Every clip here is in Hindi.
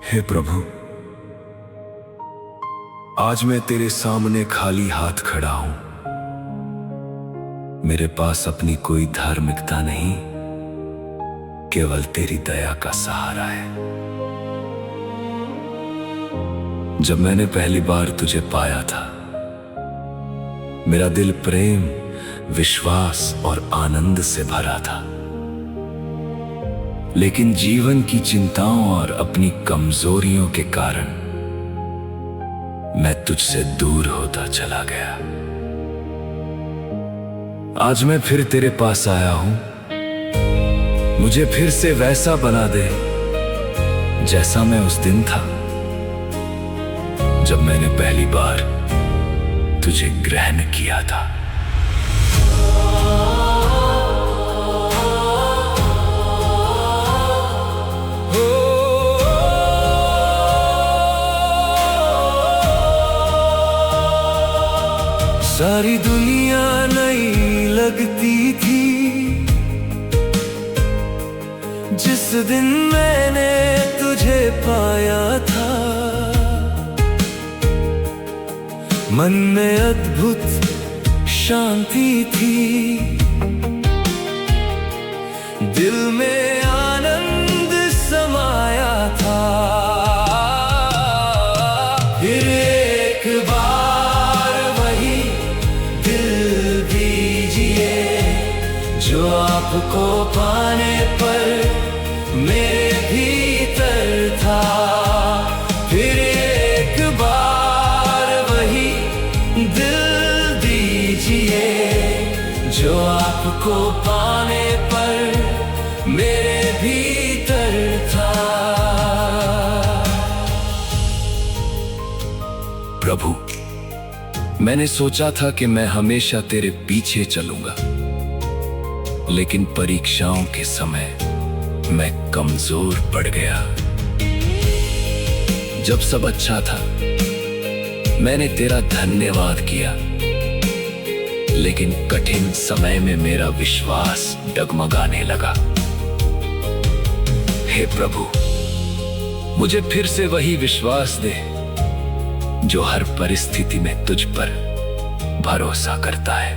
हे प्रभु, आज मैं तेरे सामने खाली हाथ खड़ा हूं। मेरे पास अपनी कोई धार्मिकता नहीं, केवल तेरी दया का सहारा है। जब मैंने पहली बार तुझे पाया था, मेरा दिल प्रेम, विश्वास और आनंद से भरा था। लेकिन जीवन की चिंताओं और अपनी कमजोरियों के कारण मैं तुझसे दूर होता चला गया। आज मैं फिर तेरे पास आया हूं। मुझे फिर से वैसा बना दे जैसा मैं उस दिन था, जब मैंने पहली बार तुझे ग्रहण किया था। सारी दुनिया नई लगती थी जिस दिन मैंने तुझे पाया था। मन में अद्भुत शांति थी, दिल में आनंद समाया था। फिर एक बार वही दिल दीजिए जो आपको पाने पर मेरे भीतर था। फिर एक बार वही दिल दीजिए जो आपको पाने पर मेरे भीतर था। प्रभु, मैंने सोचा था कि मैं हमेशा तेरे पीछे चलूंगा, लेकिन परीक्षाओं के समय मैं कमजोर पड़ गया। जब सब अच्छा था, मैंने तेरा धन्यवाद किया, लेकिन कठिन समय में मेरा विश्वास डगमगाने लगा। हे प्रभु, मुझे फिर से वही विश्वास दे जो हर परिस्थिति में तुझ पर भरोसा करता है।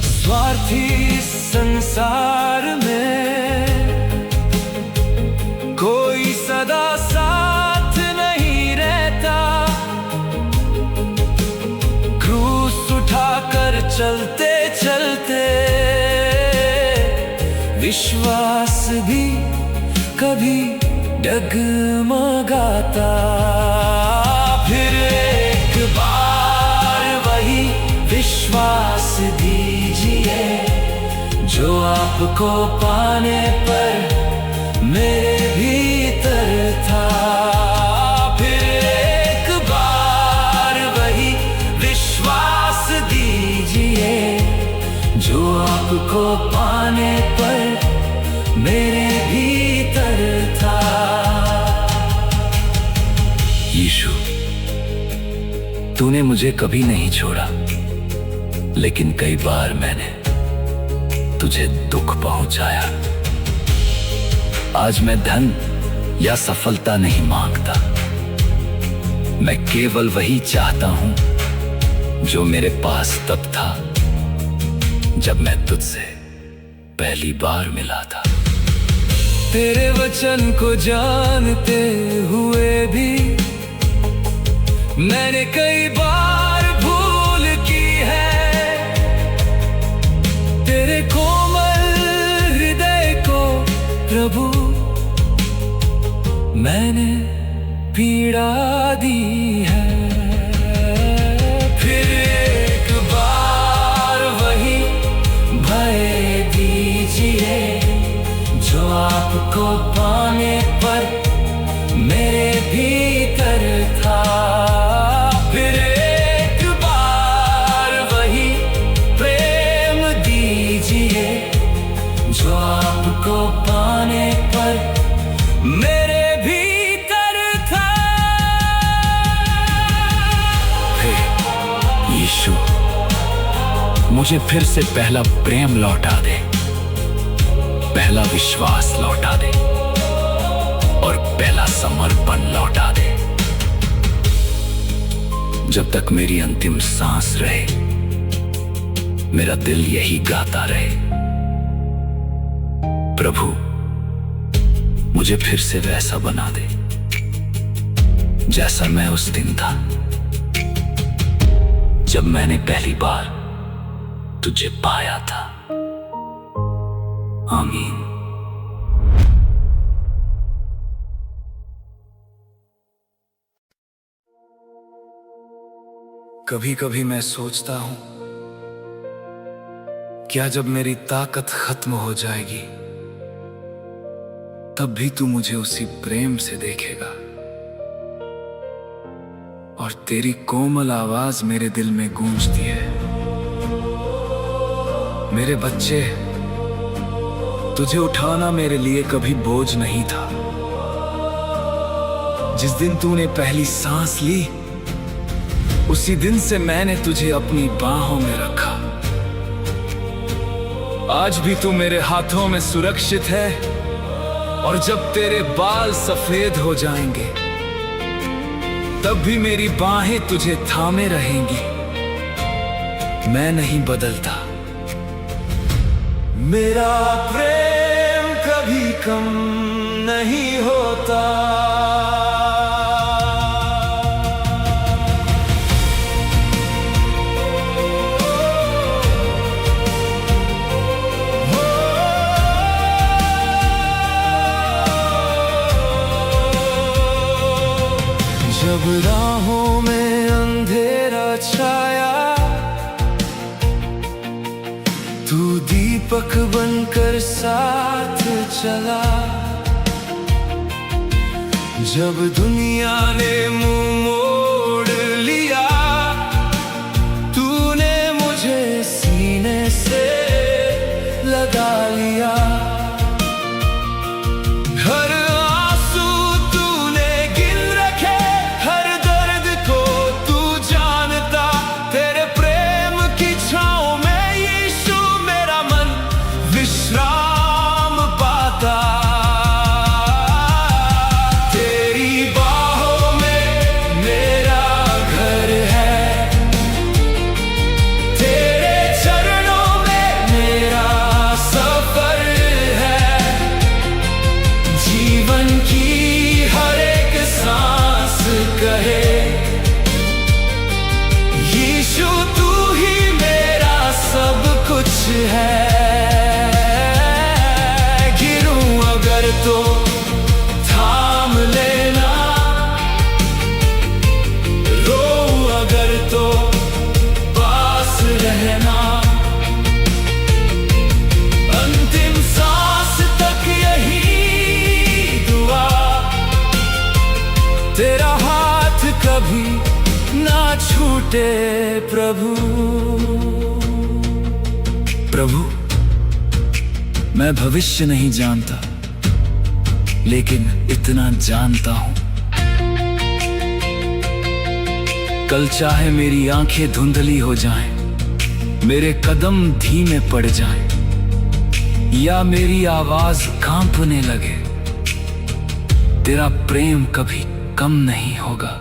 स्वार्थी संसार में कोई सदा साथ नहीं रहता। क्रूस उठाकर चलते चलते विश्वास भी कभी डगमगाता। फिर एक बार वही विश्वास दीजिए जो आपको पाने पर मेरे भीतर था। फिर एक बार वही विश्वास दीजिए जो आपको पाने पर मेरे भीतर था। यीशु, तूने मुझे कभी नहीं छोड़ा, लेकिन कई बार मैंने तुझे दुख पहुंचाया। आज मैं धन या सफलता नहीं मांगता, मैं केवल वही चाहता हूं जो मेरे पास तब था जब मैं तुझसे पहली बार मिला था। तेरे वचन को जानते हुए भी मैंने कई बार भूल की है। तेरे कोमल हृदय को प्रभु मैंने पीड़ा दी है। फिर एक बार वही भय दीजिए जो आपको पाने पर मेरे भीतर था। फिर एक बार वही प्रेम दीजिए जो आपको पाने पर मेरे भीतर था। हे यीशु, मुझे फिर से पहला प्रेम लौटा दे, पहला विश्वास लौटा दे और पहला समर्पण लौटा दे। जब तक मेरी अंतिम सांस रहे, मेरा दिल यही गाता रहे, प्रभु मुझे फिर से वैसा बना दे जैसा मैं उस दिन था, जब मैंने पहली बार तुझे पाया था। आमीन। कभी कभी मैं सोचता हूं, क्या जब मेरी ताकत खत्म हो जाएगी, तब भी तू मुझे उसी प्रेम से देखेगा और तेरी कोमल आवाज मेरे दिल में गूंजती है। मेरे बच्चे, तुझे उठाना मेरे लिए कभी बोझ नहीं था। जिस दिन तूने पहली सांस ली, उसी दिन से मैंने तुझे अपनी बाहों में रखा। आज भी तू मेरे हाथों में सुरक्षित है, और जब तेरे बाल सफेद हो जाएंगे, तब भी मेरी बाहें तुझे थामे रहेंगी। मैं नहीं बदलता। मेरा प्रेम कभी कम नहीं होता। जब राहों में अंधेरा छाया, तू दीपक बनकर साथ चला। जब दुनिया ने मुंह मोड़ लिया, तूने मुझे सीने से लगा लिया। हर आंसू तूने गिन रखे, हर दर्द को तू जानता। तेरे प्रेम की छांव में यीशु मेरा मन विश्राम पाता। तेरी बाहों में मेरा घर है, तेरे चरणों में मेरा सफर है। जीवन की हर एक सांस कहे, यीशु तू ही मेरा सब कुछ है। गिरूं अगर तो थाम लेना, रोऊं अगर तो पास रहना। अंतिम सांस तक यही दुआ, तेरा हाथ कभी ना छूटे प्रभु। प्रभु, मैं भविष्य नहीं जानता, लेकिन इतना जानता हूं, कल चाहे मेरी आंखें धुंधली हो जाएं, मेरे कदम धीमे पड़ जाएं, या मेरी आवाज कांपने लगे, तेरा प्रेम कभी कम नहीं होगा।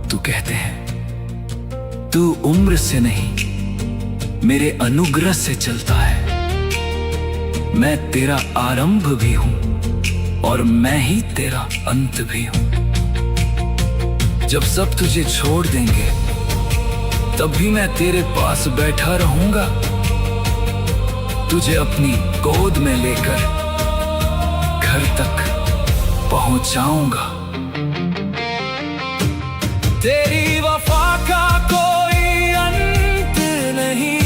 तू कहते हैं तू उम्र से नहीं, मेरे अनुग्रह से चलता है। मैं तेरा आरंभ भी हूं और मैं ही तेरा अंत भी हूं। जब सब तुझे छोड़ देंगे, तब भी मैं तेरे पास बैठा रहूंगा, तुझे अपनी गोद में लेकर घर तक पहुंचाऊंगा। तेरी वफा का कोई अंत नहीं,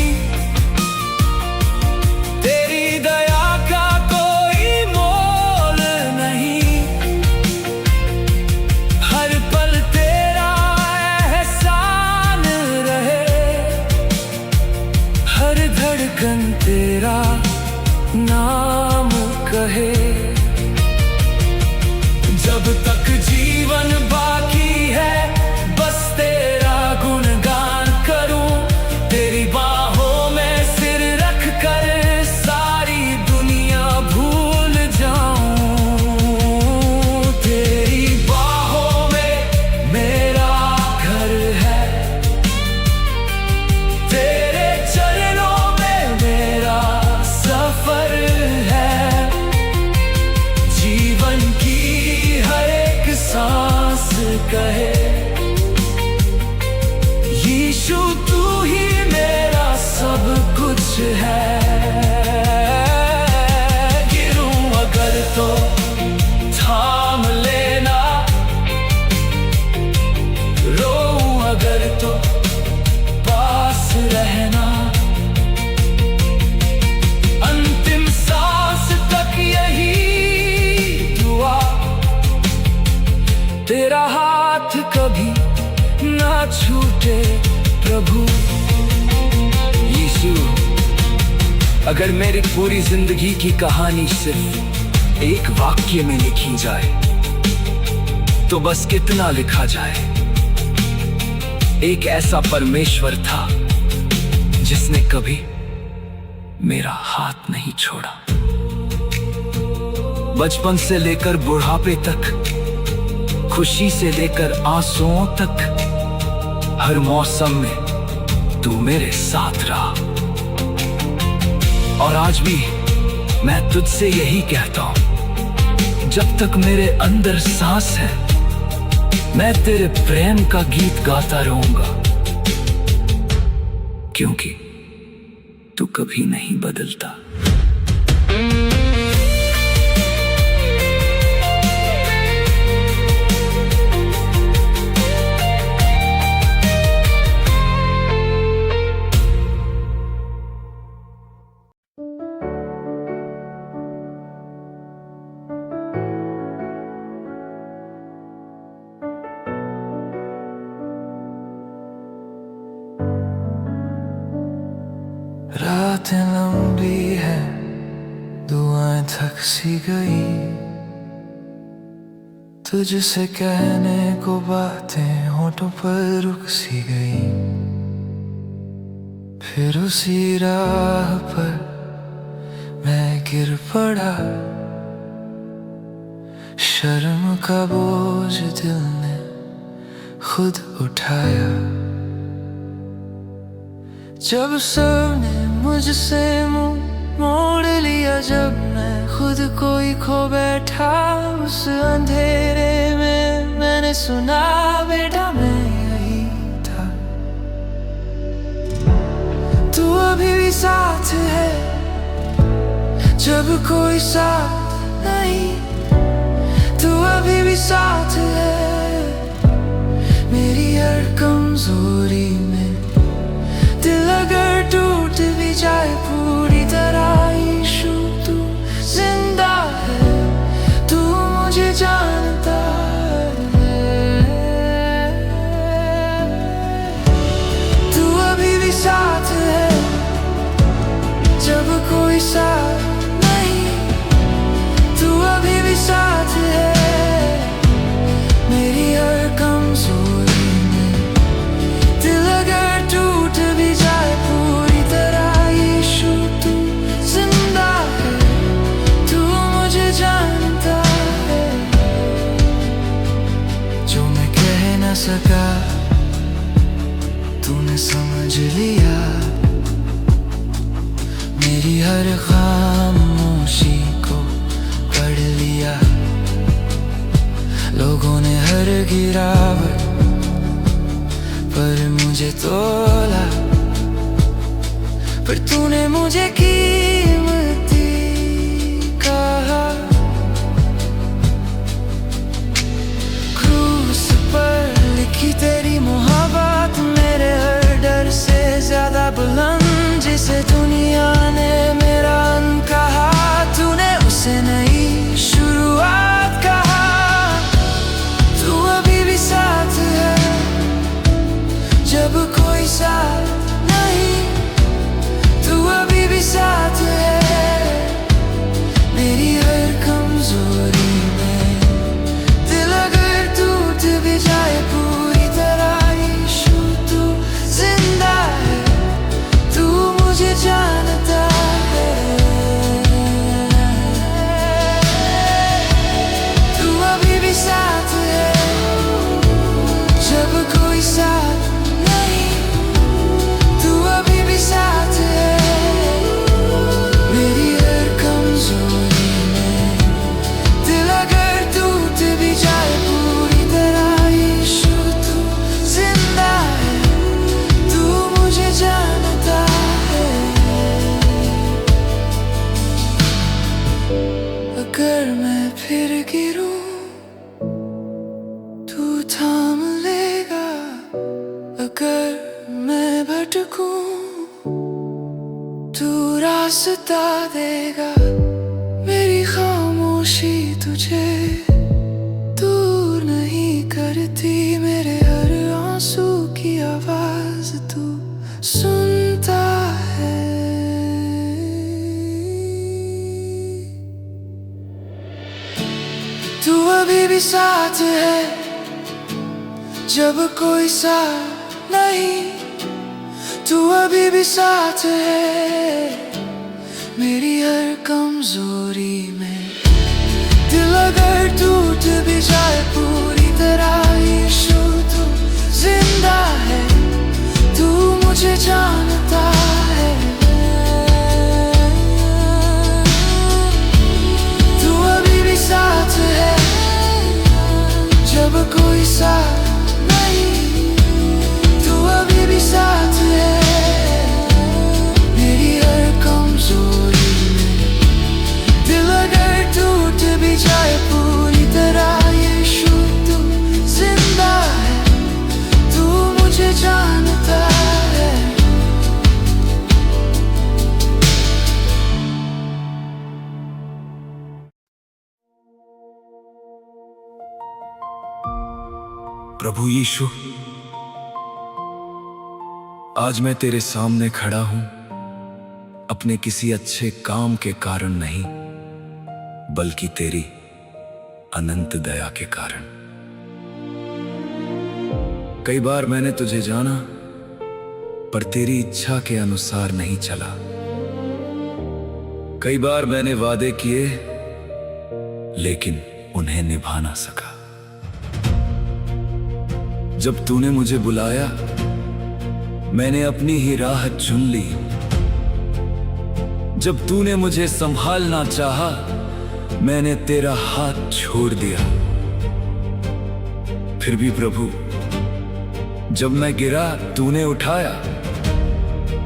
तेरी दया का कोई मोल नहीं। हर पल तेरा एहसान रहे, हर धड़कन तेरा नाम कहे। जब तक जीवन बाकी है, बस तेरा गुणगान करूं। तेरी बाहों में सिर रख कर सारी दुनिया भूल जाऊं। प्रभु यीशु, अगर मेरी पूरी जिंदगी की कहानी सिर्फ एक वाक्य में लिखी जाए तो बस कितना लिखा जाए। एक ऐसा परमेश्वर था जिसने कभी मेरा हाथ नहीं छोड़ा। बचपन से लेकर बुढ़ापे तक, खुशी से लेकर आंसुओं तक, हर मौसम में तू मेरे साथ रहा। और आज भी मैं तुझसे यही कहता हूं, जब तक मेरे अंदर सांस है मैं तेरे प्रेम का गीत गाता रहूंगा, क्योंकि तू कभी नहीं बदलता। रातें लंबी है, दुआएं थक सी गई, तुझसे कहने को बातें होठों पर रुक सी गई। फिर उसी राह पर मैं गिर पड़ा, शर्म का बोझ दिल ने खुद उठाया। जब सबने मुझसे मुंह मोड़ लिया, जब मैं खुद को ही खो बैठा, उस अंधेरे में मैंने सुना, बेटा मैं यही था। तू अभी भी साथ है जब कोई साथ नहीं, तू अभी भी साथ है मेरी हर कमजोरी में। दिल अगर टूट भी जाए पूरी तरह, यीशु तू जिंदा है, तू मुझे जानता है। तू अभी भी साथ है जब कोई साथ नहीं, तू अभी भी साथ है मेरी हर कमजोरी में। दिल अगर टूट भी जाए पूरी तरह, यीशु तू जिंदा है, तू मुझे जानता है। जो मैं कह न सका तूने समझ लिया, मेरी हर खामोशी को पढ़ लिया। लोगों ने हर गिरावट पर मुझे तोला, पर तूने मुझे कीमती कहा। क्रूस पर लिखी तेरी मोहब्बत मेरे हर डर से ज्यादा बुलंद, जिसे दुनिया ने मेरा अंत कहा, तूने उसे नई शुरुआत कहा। तू अभी भी साथ है जब कोई साथ नहीं, तू अभी भी साथ है मेरी हर कमजोरी में। दिल अगर टूट भी जाए पूरी तरह, यीशु तू जिंदा है, तू मुझे जानता है। तू अभी भी साथ है जब कोई साथ नहीं, तू अभी भी साथ है मेरी हर कमजोरी में। दिल अगर टूट भी जाए पूरी तरह, यीशु तू जिंदा है, तू मुझे जानता है। अगर मैं फिर गिरूं तू थाम लेगा, अगर मैं भटकूं तू रास्ता देगा। मेरी खामोशी तुझे दूर नहीं करती, मेरे हर आंसू की आवाज तू अभी भी साथ है जब कोई साथ नहीं, तू अभी भी साथ है मेरी हर कमजोरी में। दिल अगर टूट भी जाए पूरी तरह, यीशु तू जिंदा है, तू मुझे जानता है। तू अभी भी साथ है जब कोई साथ नहीं, तू अभी भी साथ है मेरी हर कमजोरी में। दिल अगर टूट भी जाए पूरी तरह, यीशु तू जिंदा है, तू मुझे जानता है। प्रभु यीशु, आज मैं तेरे सामने खड़ा हूं अपने किसी अच्छे काम के कारण नहीं, बल्कि तेरी अनंत दया के कारण। कई बार मैंने तुझे जाना पर तेरी इच्छा के अनुसार नहीं चला। कई बार मैंने वादे किए लेकिन उन्हें निभा ना सका। जब तूने मुझे बुलाया मैंने अपनी ही राह चुन ली। जब तूने मुझे संभालना चाहा मैंने तेरा हाथ छोड़ दिया। फिर भी प्रभु, जब मैं गिरा तूने उठाया,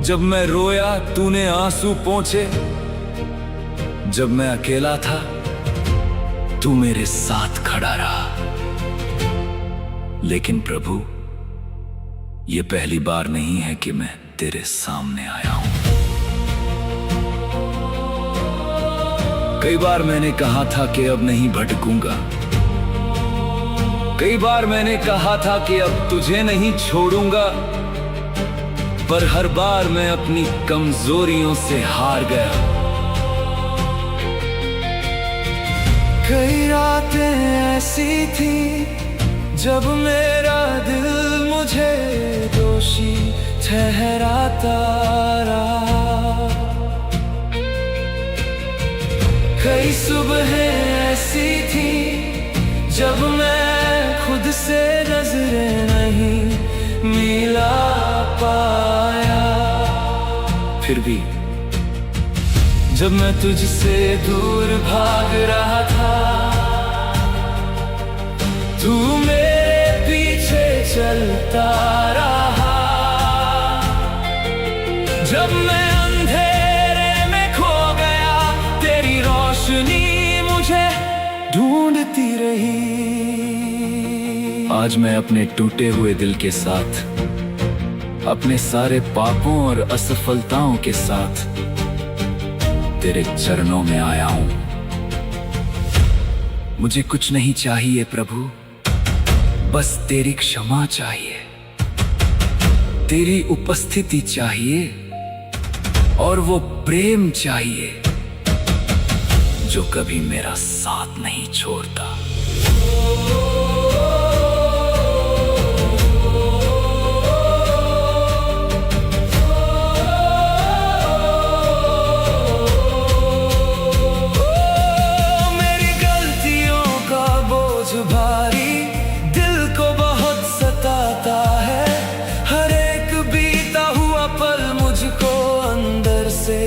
जब मैं रोया तूने आंसू पोंछे, जब मैं अकेला था तू मेरे साथ खड़ा रहा। लेकिन प्रभु, ये पहली बार नहीं है कि मैं तेरे सामने आया हूं। कई बार मैंने कहा था कि अब नहीं भटकूंगा, कई बार मैंने कहा था कि अब तुझे नहीं छोड़ूंगा, पर हर बार मैं अपनी कमजोरियों से हार गया। कई रातें ऐसी थी जब मेरा दिल मुझे दोषी ठहराता रहा। कई सुबह ऐसी थी जब मैं खुद से नजरें नहीं मिला पाया। फिर भी जब मैं तुझसे दूर भाग रहा था, तू मेरे पीछे चलता रहा। जब मैं अंधेरे में खो गया तेरी रोशनी मुझे ढूंढती रही। आज मैं अपने टूटे हुए दिल के साथ, अपने सारे पापों और असफलताओं के साथ तेरे चरणों में आया हूं। मुझे कुछ नहीं चाहिए प्रभु, बस तेरी क्षमा चाहिए, तेरी उपस्थिति चाहिए और वो प्रेम चाहिए जो कभी मेरा साथ नहीं छोड़ता। मेरी गलतियों का बोझ भारी दिल को बहुत सताता है। हर एक बीता हुआ पल मुझको अंदर से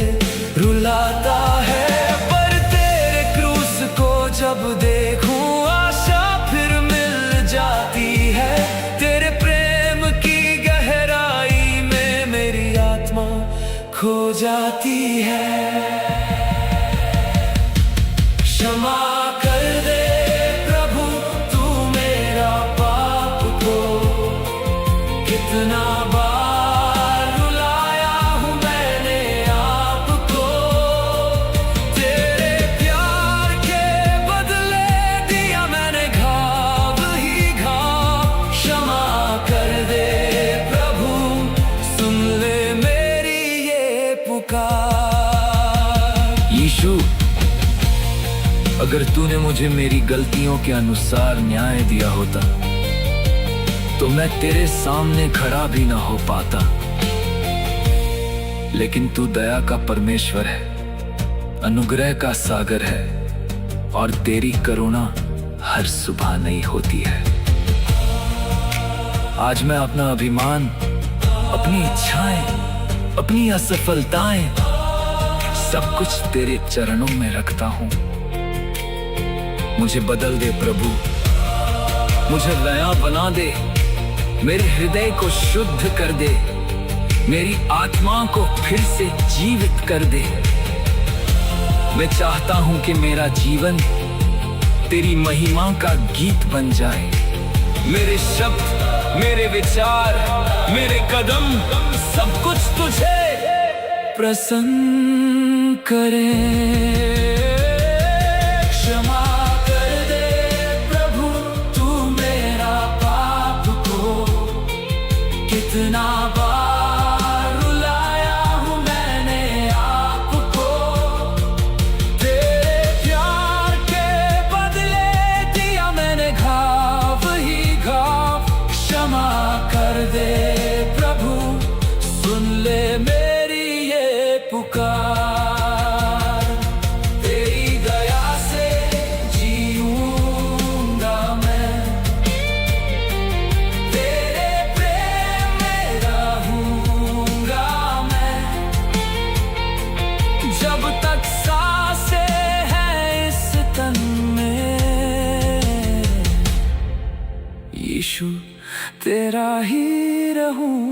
रुलाता है। पर तेरे क्रूस को जब देखूं आशा फिर मिल जाती है। तेरे प्रेम की गहराई में मेरी आत्मा खो जाती है। क्षमा कर दे प्रभु, तू मेरा पाप को कितना बार रुलाया हूँ मैंने आपको। तेरे प्यार के बदले दिया मैंने घाव ही घाव। क्षमा कर दे प्रभु, सुन ले मेरी ये पुकार। यीशु, अगर तूने मुझे मेरी गलतियों के अनुसार न्याय दिया होता तो मैं तेरे सामने खड़ा भी ना हो पाता। लेकिन तू दया का परमेश्वर है, अनुग्रह का सागर है और तेरी करुणा हर सुबह नई होती है। आज मैं अपना अभिमान, अपनी इच्छाएं, अपनी असफलताएं सब कुछ तेरे चरणों में रखता हूं। मुझे बदल दे प्रभु, मुझे नया बना दे, मेरे हृदय को शुद्ध कर दे, मेरी आत्मा को फिर से जीवित कर दे। मैं चाहता हूं कि मेरा जीवन तेरी महिमा का गीत बन जाए। मेरे शब्द, मेरे विचार, मेरे कदम सब कुछ तुझे प्रसन्न करे। क्षमा कर दे प्रभु, तू मेरा पाप को कितना बार रुलाया हूं मैंने आपको। तेरे प्यार के बदले दिया मैंने घाव ही घाव। क्षमा कर दे प्रभु, सुन ले मेरी ये पुकार। तेरी दया से जीऊंगा मैं, तेरे प्रेम में रहूंगा मैं। जब तक सांसें हैं इस तन में, यीशु तेरा ही रहूं।